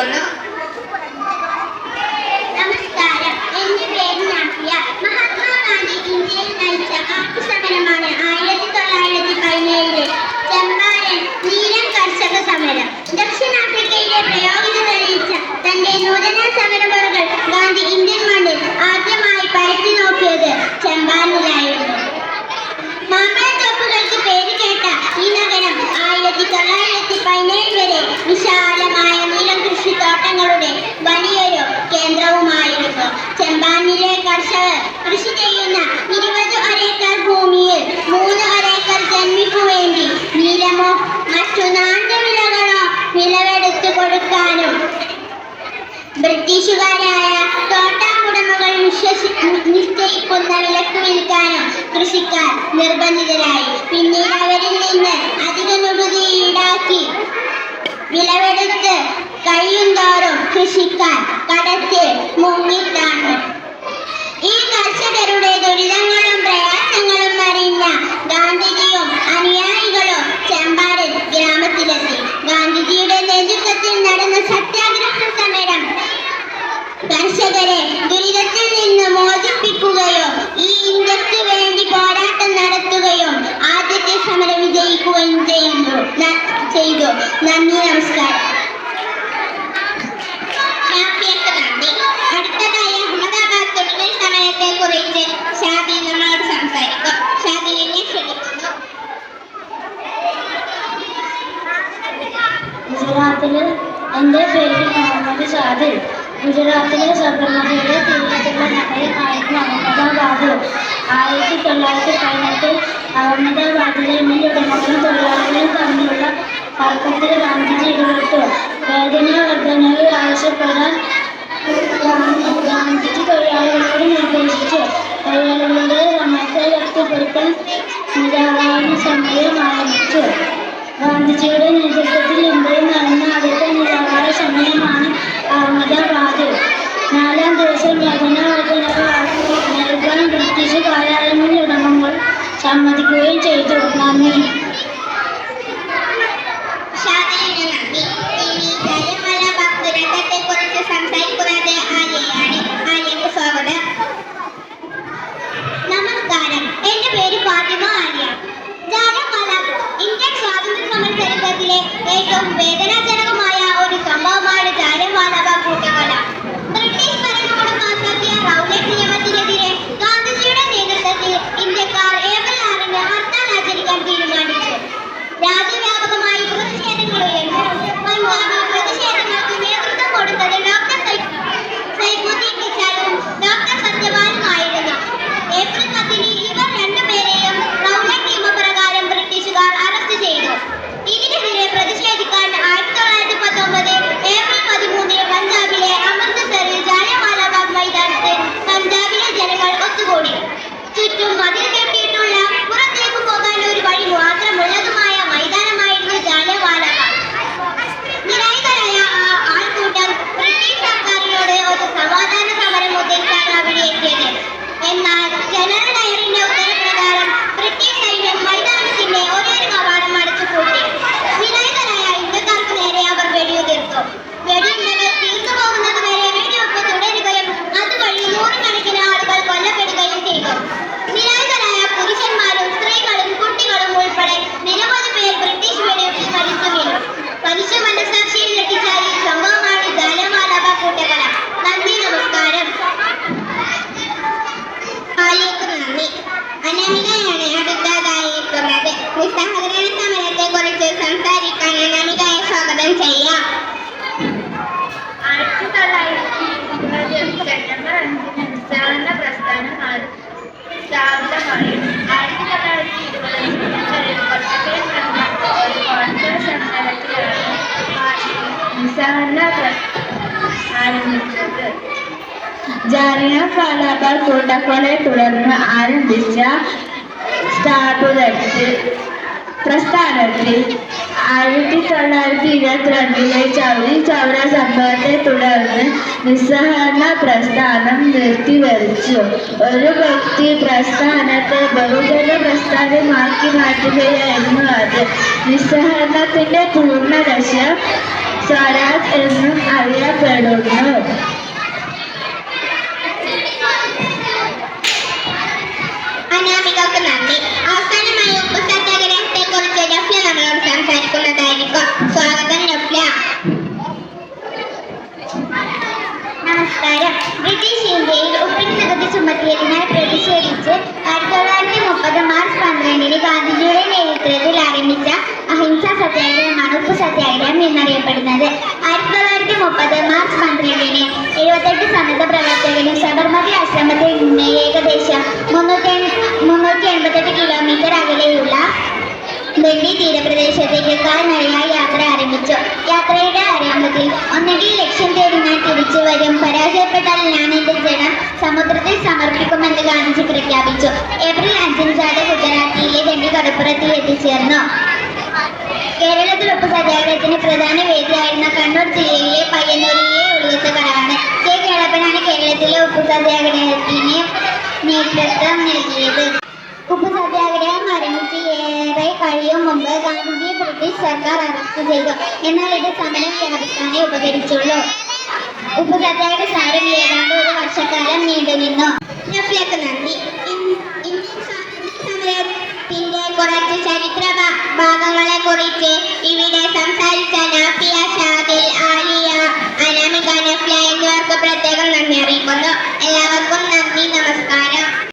ക്ഷണിക്കുന്നു. നമസ്കാരം, എന്റെ പേര് നാഫിയ. മഹാത്മാഗാന്ധി ഇന്ത്യയിൽ നയിച്ച ആദ്യ സമരമാണ് 1917 ചമ്പാരൻ നീലം കർഷക സമരം. ദക്ഷിണാഫ്രിക്കയിലെ പ്രയോഗിത തെളിയിച്ച തന്റെ നൂതന സമരമുറകൾ ഗാന്ധി ഇന്ത്യൻ മണ്ണിൽ ആദ്യമായി പരത്തി നോക്കിയത് ചമ്പാരനിലായിരുന്നു. മാമ്പഴത്തോപ്പുകൾക്ക് പേര് കേട്ട ഈ നഗരം 1917 വരെ വിശാലമായ നീലം കൃഷിത്തോട്ടങ്ങളുടെ വലിയൊരു കേന്ദ്രവുമായിരുന്നു. ചമ്പാരനിലെ കർഷകർ കൃഷി ചെയ്യുന്ന 20 അരേക്കർ ഭൂമിയിൽ 3 അരേക്കർ ജന്മിക്കു വേണ്ടി നീലമോ മറ്റു നാണ്യവിളകളോ വിളവെടുത്തു കൊടുക്കാനും ബ്രിട്ടീഷുകാരായ തോട്ടാമുടമകൾ നിശ്ചയിക്കുന്ന വിലക്ക് വിൽക്കാനും കൃഷിക്കാർ നിർബന്ധിതരായി. പിന്നീട് അവരിൽ നിന്ന് അധിക നികുതി ഈടാക്കി വിളവെടുത്ത് കഴിയുന്തോറും കൃഷിക്കാർ കടത്തിൽ മുങ്ങിത്താണു. ഈ കർഷകരുടെ ദുരിതങ്ങളും പ്രയാസങ്ങളും അറിഞ്ഞ ഗാന്ധിജിയും അനുയായികളും ചമ്പാരൻ ഗ്രാമത്തിലെത്തി. ഗാന്ധിജിയുടെ നേതൃത്വത്തിൽ നടന്ന സത്യാഗ്രഹ സമരം കർഷകരെ ദുരിതത്തിൽ നിന്ന് മോചിപ്പിക്കുകയും ഈ ഇന്ത്യക്ക് വേണ്ടി പോരാട്ടം നടത്തുകയും ആദ്യത്തെ സമരം വിജയിക്കുകയും ചെയ്തു. നന്ദി, നമസ്കാരം. അടുത്തതായി അഹമ്മദാബാദ് തുറക്കൽ സമയത്തെ കുറിച്ച് ഷാദി നമ്മളോട് സംസാരിക്കും. ഷാദിനെ ക്ഷണിക്കുന്നു. ഗുജറാത്തിലെ എൻ്റെ പേര് മുഹമ്മദ് ഷാദിൽ. ഗുജറാത്തിലെ സബർമതിയുടെ തീരത്തുള്ള നഗരമായിരുന്നു അഹമ്മദാബാദ്. 1918 അഹമ്മദാബാദിലെ മില്ലുടമകളും തൊഴിലാളികളും തമ്മിലുള്ള തർക്കത്തിൽ ഗാന്ധിജി ഇടപെട്ടു. വേതന വർധനവ് ആവശ്യപ്പെടാൻ ഗാന്ധിജി തൊഴിലാളികളോട് നിർദ്ദേശിച്ചു. തൊഴിലാളികളുടെ സമരത്തെ ശക്തിപ്പെടുത്താൻ നിരാഹാര സമരം ആരംഭിച്ചു. ഗാന്ധിജിയുടെ നേതൃത്വത്തിൽ ഇന്ത്യയിൽ നടന്ന ആദ്യത്തെ നിരാഹാര സമരമാണ് അഹമ്മദാബാദ്. 4-ാം ദിവസം വേതന വർധനവ് നൽകാൻ ബ്രിട്ടീഷുകാരായ ഉടമകൾ സമ്മതിക്കുകയും ചെയ്തു. നന്ദി. നമസ്കാരം, എന്റെ പേര് ഫാത്തിമ ആര്യ. ജാലിയൻവാല ഇന്ത്യൻ സ്വാതന്ത്ര്യ സമര ചരിത്രത്തിലെ ഏറ്റവും വേദനാജനകമായ ഒരു സംഭവമാണ് ജാലിയൻവാല ബാഗ് കൂട്ടക്കൊല. ബ്രിട്ടീഷ് ഭരണകൂടം പാസാക്കിയ റൗലറ്റ് നിയമത്തിനെതിരെ ഗാന്ധിജിയുടെ നേതൃത്വത്തിൽ ഇന്ത്യക്കാർ ഏപ്രിൽ 6-ന് ഹർത്താൽ ആചരിക്കാൻ തീരുമാനിച്ചു. രാജ്യവ്യാപകമായി പ്രതിഷേധങ്ങൾ ഉയർന്നു. പഞ്ചാബിൽ പ്രതിഷേധങ്ങൾക്ക് നേതൃത്വം കൊടുത്തത് ഡോക്ടർ സൈഫുദ്ദീൻ നിസാലും ഡോക്ടർ സത്യപാലുമായിരുന്നു. ഏപ്രിൽ 10-ന് ഇവർ രണ്ടുപേരെയും റൗലറ്റ് നിയമപ്രകാരം ബ്രിട്ടീഷുകാർ അറസ്റ്റ് ചെയ്തു. ഇതിനെതിരെ പ്രതിഷേധിക്കാൻ 1919 ഏപ്രിൽ 13-ന് പഞ്ചാബിലെ അമൃത്സറിൽ ജാലിയൻവാല ബാഗ് മൈതാനത്ത് പഞ്ചാബിലെ ജനങ്ങൾ ഒത്തുകൂടി. ചുറ്റും മതിൽ കെട്ടിയിട്ടുള്ള പുറത്തേക്ക് പോകാൻ ഒരു വഴി മാത്രമുള്ളതുമായ മൈതാനമായിരുന്നു ജാലിയൻവാല ബാഗ്. നിരായുധരായ ആ ആൾക്കൂട്ടം ബ്രിട്ടീഷ് സർക്കാരിനോട് ഒരു സമാധാന സമരം ഉദ്ദേശിച്ചാണ് അവിടെ എത്തിയത്. എന്നാൽ ജനറൽ ഡയറിന്റെ ഉത്തരപ്രകാരം ബ്രിട്ടീഷ് സൈന്യം മൈതാനത്തിന്റെ ഒരൊരു കവാടം അടച്ചുപൂട്ടി. നിരായുധരായ ഇന്ത്യക്കാർക്ക് നേരെ അവർ വെടിയുതിർത്തു. വെടിയുണ്ടകൾ തീർന്നു പോകുന്നത് വരെ വെടിവെപ്പ് തുടരുകയും അതുവഴി നൂറുകണക്കിന് ആളുകൾ കൊല്ലപ്പെടുകയും ചെയ്തു. നിരായുധരായ പുരുഷന്മാരും സ്ത്രീകളും കുട്ടികളും ഉൾപ്പെടെ നിരവധി പേർ ബ്രിട്ടീഷ് വെടിവെപ്പിൽ മരിച്ചു വീണു. മനുഷ്യ മനസ്സാക്ഷിയിൽ ലഭിച്ച ഈ സംഭവമാണ് ജാലിയൻവാല ബാഗ് കൂട്ടക്കൊല. നന്ദി, നമസ്കാരം. നന്ദി. അനാമികയാണ് അടുത്തതായി എത്തുന്നത്. നിസ്സഹകരണ സമരത്തെ കുറിച്ച് സംസാരിക്കാൻ അനാമികയെ സ്വാഗതം ചെയ്യാം. 1920 സെപ്റ്റംബർ 5-ന് നിസ്സഹകരണ പ്രസ്ഥാനം സ്ഥാപിതമായി. 1920 ജനുവരിയിൽ കൊൽക്കത്തയിൽ നടന്ന ഒരു കോൺഗ്രസ് സമ്മേളനത്തിലാണ് നിസ്സഹകരണ ആരംഭിച്ചത്. ജാലിയൻവാല ബാഗ് കൂട്ടക്കൊലയെ തുടർന്ന് ആരംഭിച്ച പ്രസ്ഥാനത്തിൽ 1922 ചൗരി ചൗര സംഭവത്തെ തുടർന്ന് നിസ്സഹകരണ പ്രസ്ഥാനം നിർത്തിവെച്ചു. ഒരു വ്യക്തി പ്രസ്ഥാനത്തെ ബഹുജന പ്രസ്ഥാനമാക്കി മാറ്റുകയായിരുന്നു അത്. നിസ്സഹകരണത്തിന്റെ പൂർണ്ണ ലക്ഷ്യം സ്വരാജ് എന്നും അറിയപ്പെടുന്നു. അനാമികൾക്ക് നന്ദി. അവസാനമായി ഉപ്പു സത്യാഗ്രഹത്തെ കുറിച്ച് നഫ്ല നമ്മളോട് സംസാരിക്കുന്നതായിരിക്കും. സ്വാഗതം നഫ്ല. നമസ്കാരം. ബ്രിട്ടീഷ് ഇന്ത്യയിൽ ഉപ്പിന് നികുതി ചുമത്തിയതിനാൽ പ്രതിഷേധിച്ച് 1930 മാർച്ച് 12 ഗാന്ധിജിയുടെ നേതൃത്വത്തിൽ ആരംഭിച്ച അഹിംസാ സത്യാഗ്രഹമാണ് ഉപ്പു സത്യാഗ്രഹം എന്നറിയപ്പെടുന്നത്. 1930 മാർച്ച് 12 78 സന്നദ്ധ പ്രവർത്തകരും സബർമതി ആശ്രമത്തിൽ നിന്ന് ഏകദേശം 388 കിലോമീറ്റർ അകലെയുള്ള ദണ്ഡി തീരപ്രദേശത്തേക്ക് കാൽനടയായി യാത്ര ആരംഭിച്ചു. യാത്രയുടെ ആരംഭത്തിൽ ഒന്നുകിൽ ലക്ഷ്യം തേടി ഞാൻ തിരിച്ചു വരും, പരാജയപ്പെട്ടാൽ ഞാൻ എന്റെ ജഡം സമുദ്രത്തിൽ സമർപ്പിക്കുമെന്ന് ഗാന്ധിജി പ്രഖ്യാപിച്ചു. ഏപ്രിൽ 5 ജാഥ ഗുജറാത്തിയിലെ ദണ്ഡി കടപ്പുറത്തിൽ എത്തിച്ചേർന്നു. കേരളത്തിൽ ഉപ്പു സത്യാഗ്രഹത്തിന് പ്രധാന വേദിയായിരുന്ന കണ്ണൂർ ജില്ലയിലെ പയ്യന്നൂരിലെ ഒളിയത്ത് കടവാണ് കെ. കേളപ്പനാണ് കേരളത്തിലെ ഉപ്പു സത്യാഗ്രഹത്തിന് നേതൃത്വം നൽകിയത്. ഉപ്പു സത്യാഗ്രഹം ആരംഭിച്ച് ഏറെ കഴിയും മുമ്പ് ഗാന്ധിജിയെ ബ്രിട്ടീഷ് സർക്കാർ അറസ്റ്റ് ചെയ്തു. എന്നാൽ ഇത് സമരം വ്യാപിക്കാനേ ഉപകരിച്ചുള്ളൂ. ഉപ്പു സത്യാഗ്രഹ സമരം ഏതാണ്ട് 1 വർഷക്കാലം നീണ്ടുനിന്നു. നഫ്ലക്ക് നന്ദി. ഇന്ത്യൻ സമരത്തിന്റെ കുറച്ച് ചരിത്ര ഭാഗങ്ങളെ കുറിച്ച് ഇവിടെ സംസാരിച്ച നാഫിയ, ഷാദിൽ, ആലിയ, അനാമിക, നഫ്ല എന്നിവർക്ക് പ്രത്യേകം നന്ദി അറിയിക്കുന്നു. എല്ലാവർക്കും